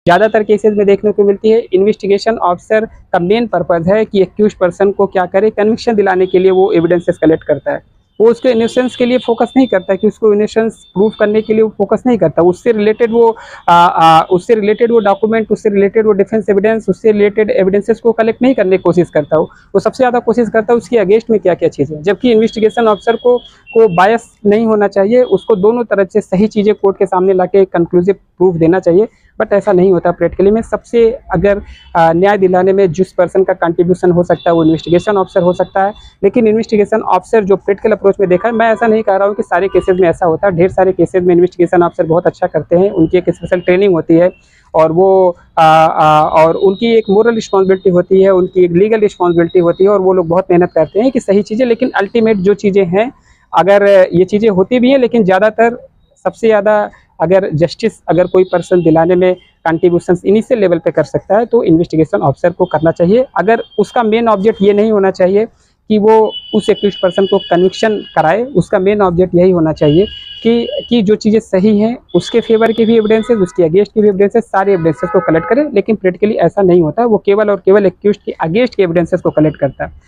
ज़्यादातर केसेस में देखने को मिलती है। इन्वेस्टिगेशन ऑफिसर का मेन पर्पज़ है कि एक्यूज्ड पर्सन को क्या करे, कन्विक्शन दिलाने के लिए वो एविडेंसेस कलेक्ट करता है। वो उसके इनोसेंस के लिए फोकस नहीं करता कि उसको इनोसेंस प्रूव करने के लिए वो फोकस नहीं करता। उससे रिलेटेड वो डॉक्यूमेंट, उससे रिलेटेड वो डिफेंस एविडेंस, उससे रिलेटेड एविडेंसेस को कलेक्ट नहीं करने की कोशिश करता। वो सबसे ज़्यादा कोशिश करता है उसके अगेंस्ट में क्या-क्या चीज़ें हैं। जबकि इन्वेस्टिगेशन ऑफिसर को बायस नहीं होना चाहिए, उसको दोनों तरफ से सही चीज़ें कोर्ट के सामने लाके कंक्लूसिव प्रूफ देना चाहिए। बट ऐसा नहीं होता प्रैक्टिकली में। सबसे अगर न्याय दिलाने में जिस पर्सन का कंट्रीब्यूशन हो सकता है वो इन्वेस्टिगेशन ऑफिसर हो सकता है। लेकिन इन्वेस्टिगेशन ऑफिसर जो प्रैक्टिकल अप्रोच में देखा है, मैं ऐसा नहीं कह रहा हूँ कि सारे केसेस में ऐसा होता है। ढेर सारे केसेस में इन्वेस्टिगेशन ऑफिसर बहुत अच्छा करते हैं, उनकी एक स्पेशल ट्रेनिंग होती है और और उनकी एक मोरल रिस्पॉन्सिबिलिटी होती है, उनकी एक लीगल रिस्पॉन्सिबिलिटी होती है और वो लोग बहुत मेहनत करते हैं कि सही चीज़ें। लेकिन अल्टीमेट जो चीज़ें हैं, अगर ये चीज़ें होती भी हैं, लेकिन ज़्यादातर सबसे ज़्यादा अगर जस्टिस अगर कोई पर्सन दिलाने में कंट्रीब्यूशन इनिशियल लेवल पे कर सकता है तो इन्वेस्टिगेशन ऑफिसर को करना चाहिए। अगर उसका मेन ऑब्जेक्ट ये नहीं होना चाहिए कि वो उस एक्यूज्ड पर्सन को कन्विक्शन कराए, उसका मेन ऑब्जेक्ट यही होना चाहिए कि जो चीज़ें सही हैं उसके फेवर के भी एविडेंसेस, उसके अगेंस्ट के भी एविडेंसेस, सारे एविडेंसेस को कलेक्ट करे। लेकिन प्रैक्टिकली ऐसा नहीं होता, वो केवल और केवल एक्यूज्ड के अगेंस्ट के एविडेंसेस को कलेक्ट करता है।